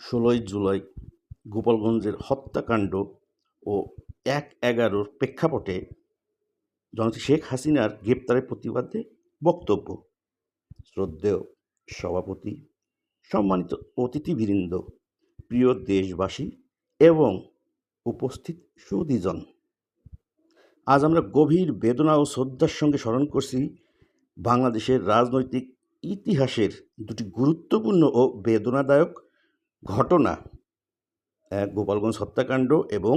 ১৬ই জুলাই গোপালগঞ্জের হত্যাকাণ্ড ও ১/১১-র প্রেক্ষাপটে জননেত্রী শেখ হাসিনার গ্রেপ্তারের প্রতিবাদে বক্তব্য। শ্রদ্ধেয় সভাপতি, সম্মানিত অতিথিবৃন্দ, প্রিয় দেশবাসী এবং উপস্থিত সুধীজন, আজ আমরা গভীর বেদনা ও শ্রদ্ধার সঙ্গে স্মরণ করছি বাংলাদেশের রাজনৈতিক ইতিহাসের দুটি গুরুত্বপূর্ণ ও বেদনাদায়ক ঘটনা, এক গোপালগঞ্জ হত্যাকাণ্ড এবং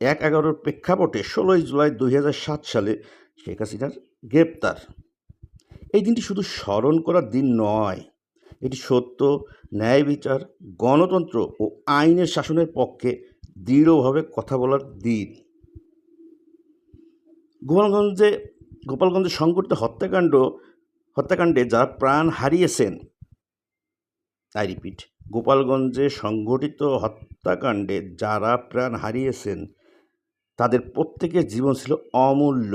১/১১-র প্রেক্ষাপটে ১৬ই জুলাই ২০০৭ সালে শেখ হাসিনার গ্রেপ্তার। এই দিনটি শুধু স্মরণ করার দিন নয়, এটি সত্য, ন্যায় বিচার, গণতন্ত্র ও আইনের শাসনের পক্ষে দৃঢ়ভাবে কথা বলার দিন। গোপালগঞ্জে সংঘটিত হত্যাকাণ্ডে যারা প্রাণ হারিয়েছেন, আই রিপিট, গোপালগঞ্জে সংঘটিত হত্যাকাণ্ডে যারা প্রাণ হারিয়েছেন তাদের প্রত্যেকের জীবন ছিল অমূল্য।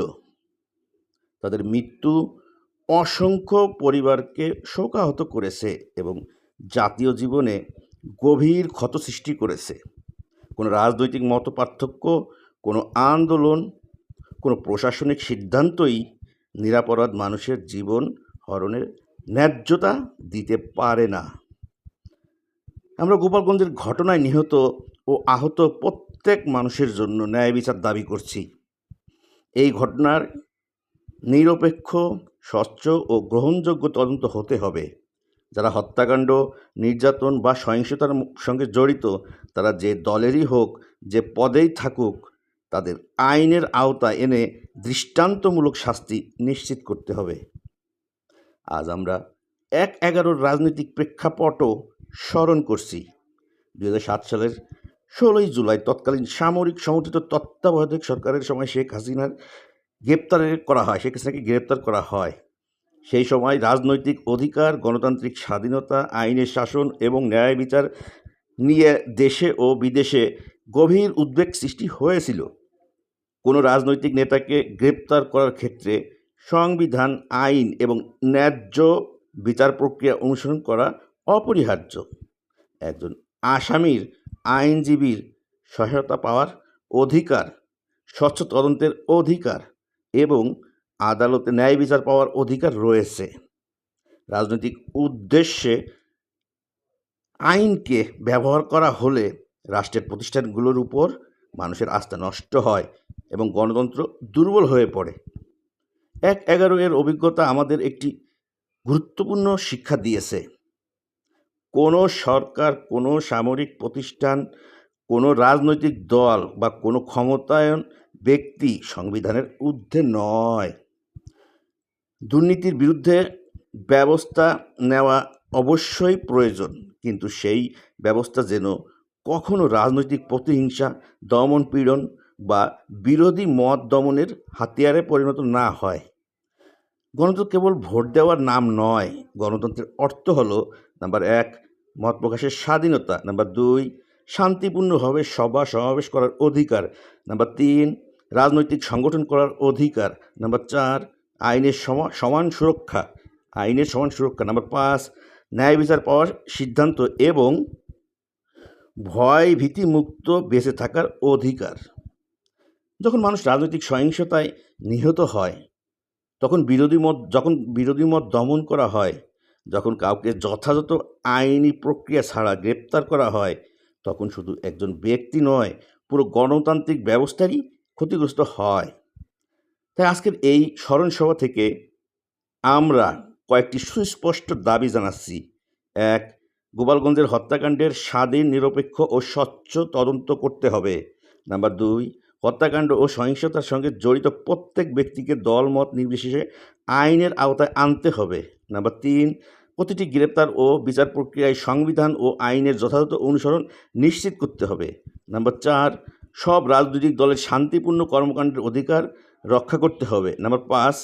তাদের মৃত্যু অসংখ্য পরিবারকে শোকাহত করেছে এবং জাতীয় জীবনে গভীর ক্ষত সৃষ্টি করেছে। কোনো রাজনৈতিক মতপার্থক্য, কোনো আন্দোলন, কোনো প্রশাসনিক সিদ্ধান্তই নিরপরাধ মানুষের জীবন হরণের ন্যায্যতা দিতে পারে না। আমরা গোপালগঞ্জের ঘটনায় নিহত ও আহত প্রত্যেক মানুষের জন্য ন্যায় বিচার দাবি করছি। এই ঘটনার নিরপেক্ষ, স্বচ্ছ ও গ্রহণযোগ্য তদন্ত হতে হবে। যারা হত্যাকাণ্ড, নির্যাতন বা সহিংসতার সঙ্গে জড়িত, তারা যে দলেরই হোক, যে পদেই থাকুক, তাদের আইনের আওতায় এনে দৃষ্টান্তমূলক শাস্তি নিশ্চিত করতে হবে। আজ আমরা ১/১১-র রাজনৈতিক প্রেক্ষাপটও স্মরণ করছি। ২০০৭ সালের ১৬ই জুলাই তৎকালীন সামরিক সমর্থিত তত্ত্বাবধায়ক সরকারের সময় শেখ হাসিনাকে গ্রেপ্তার করা হয়। সেই সময় রাজনৈতিক অধিকার, গণতান্ত্রিক স্বাধীনতা, আইনের শাসন এবং ন্যায় বিচার নিয়ে দেশে ও বিদেশে গভীর উদ্বেগ সৃষ্টি হয়েছিল। কোনো রাজনৈতিক নেতাকে গ্রেপ্তার করার ক্ষেত্রে সংবিধান, আইন এবং ন্যায্য বিচার প্রক্রিয়া অনুসরণ করা অপরিহার্য। একজন আসামির আইনজীবীর সহায়তা পাওয়ার অধিকার, স্বচ্ছ তদন্তের অধিকার এবং আদালতে ন্যায় বিচার পাওয়ার অধিকার রয়েছে। রাজনৈতিক উদ্দেশ্যে আইনকে ব্যবহার করা হলে রাষ্ট্রের প্রতিষ্ঠানগুলোর উপর মানুষের আস্থা নষ্ট হয় এবং গণতন্ত্র দুর্বল হয়ে পড়ে। ১/১১-এর অভিজ্ঞতা আমাদের একটি গুরুত্বপূর্ণ শিক্ষা দিয়েছে। কোনো সরকার, কোনো সামরিক প্রতিষ্ঠান, কোনো রাজনৈতিক দল বা কোনো ক্ষমতায়ন ব্যক্তি সংবিধানের ঊর্ধ্বে নয়। দুর্নীতির বিরুদ্ধে ব্যবস্থা নেওয়া অবশ্যই প্রয়োজন, কিন্তু সেই ব্যবস্থা যেন কখনো রাজনৈতিক প্রতিহিংসা, দমন-পীড়ন বা বিরোধী মত দমনের হাতিয়ারে পরিণত না হয়। গণতন্ত্র কেবল ভোট দেওয়ার নাম নয়। গণতন্ত্রের অর্থ হলো, নাম্বার ১, মত প্রকাশের স্বাধীনতা, নাম্বার ২, শান্তিপূর্ণভাবে সভা সমাবেশ করার অধিকার, নাম্বার ৩, রাজনৈতিক সংগঠন করার অধিকার, নাম্বার ৪, আইনের সমান সুরক্ষা, নাম্বার ৫, ন্যায় বিচার পাওয়ার সিদ্ধান্ত এবং ভয় ভীতি মুক্ত বেঁচে থাকার অধিকার। যখন মানুষ রাজনৈতিক সহিংসতায় নিহত হয়, যখন বিরোধী মত দমন করা হয়, যখন কাউকে যথাযথ আইনি প্রক্রিয়া ছাড়া গ্রেপ্তার করা হয়, তখন শুধু একজন ব্যক্তি নয়, পুরো গণতান্ত্রিক ব্যবস্থারই ক্ষতিগ্রস্ত হয়। তাই আজকের এই স্মরণসভা থেকে আমরা কয়েকটি সুস্পষ্ট দাবি জানাচ্ছি। ১, গোপালগঞ্জের হত্যাকাণ্ডের স্বাধীন, নিরপেক্ষ ও স্বচ্ছ তদন্ত করতে হবে। নাম্বার ২, হত্যাকাণ্ড ও সহিংসতার সঙ্গে জড়িত প্রত্যেক ব্যক্তিকে দলমত নির্বিশেষে আইনের আওতায় আনতে হবে। নাম্বার ৩, প্রতিটি গ্রেপ্তার ও বিচার প্রক্রিয়ায় সংবিধান ও আইনের যথাযথ অনুসরণ নিশ্চিত করতে হবে। নাম্বার ৪, সব রাজনৈতিক দলের শান্তিপূর্ণ কর্মকাণ্ডের অধিকার রক্ষা করতে হবে। নাম্বার ৫,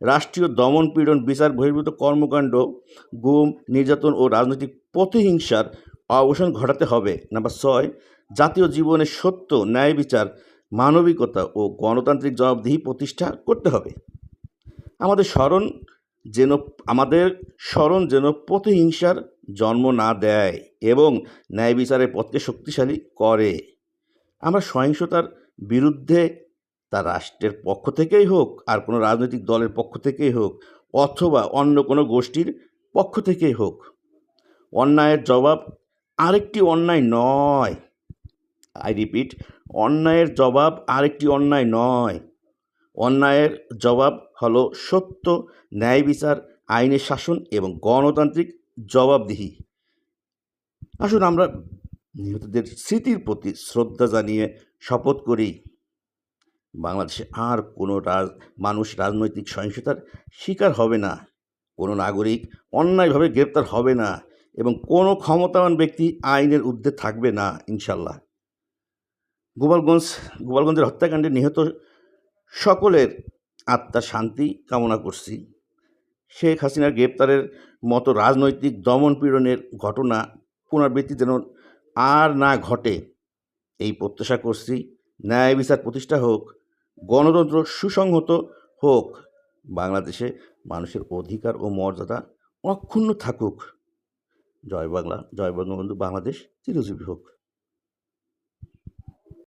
রাষ্ট্রীয় দমন পীড়ন, বিচার বহির্ভূত কর্মকাণ্ড, গুম, নির্যাতন ও রাজনৈতিক প্রতিহিংসার অবসান ঘটাতে হবে। নাম্বার ৬, জাতীয় জীবনে সত্য, ন্যায় বিচার, মানবিকতা ও গণতান্ত্রিক জবাবদিহি প্রতিষ্ঠা করতে হবে। আমাদের স্মরণ যেন আমাদের স্মরণ যেন প্রতিহিংসার জন্ম না দেয় এবং ন্যায় বিচারের পথকে শক্তিশালী করে। আমরা সহিংসতার বিরুদ্ধে তা রাষ্ট্রের পক্ষ থেকেই হোক আর কোনো রাজনৈতিক দলের পক্ষ থেকেই হোক অথবা অন্য কোনো গোষ্ঠীর পক্ষ থেকেই হোক, অন্যায়ের জবাব আরেকটি অন্যায় নয়। আই রিপিট, অন্যায়ের জবাব আরেকটি অন্যায় নয়। অন্যায়ের জবাব হলো সত্য, ন্যায় বিচার, আইনের শাসন এবং গণতান্ত্রিক জবাবদিহি। আসুন আমরা নিহতদের স্মৃতির প্রতি শ্রদ্ধা জানিয়ে শপথ করি বাংলাদেশে আর কোনো মানুষ রাজনৈতিক সহিংসতার শিকার হবে না, কোনো নাগরিক অন্যায়ভাবে গ্রেপ্তার হবে না এবং কোনো ক্ষমতাবান ব্যক্তি আইনের ঊর্ধ্বে থাকবে না ইনশাল্লাহ। গোপালগঞ্জের হত্যাকাণ্ডে নিহত সকলের আত্মার শান্তি কামনা করছি। শেখ হাসিনার গ্রেপ্তারের মতো রাজনৈতিক দমনপীড়নের ঘটনা পুনরাবৃত্তি যেন আর না ঘটে এই প্রত্যাশা করছি। ন্যায় বিচার প্রতিষ্ঠা হোক, গণতন্ত্র সুসংহত হোক, বাংলাদেশে মানুষের অধিকার ও মর্যাদা অক্ষুণ্ণ থাকুক। জয় বাংলা, জয় বঙ্গবন্ধু, বাংলাদেশ চিরজীবী হোক।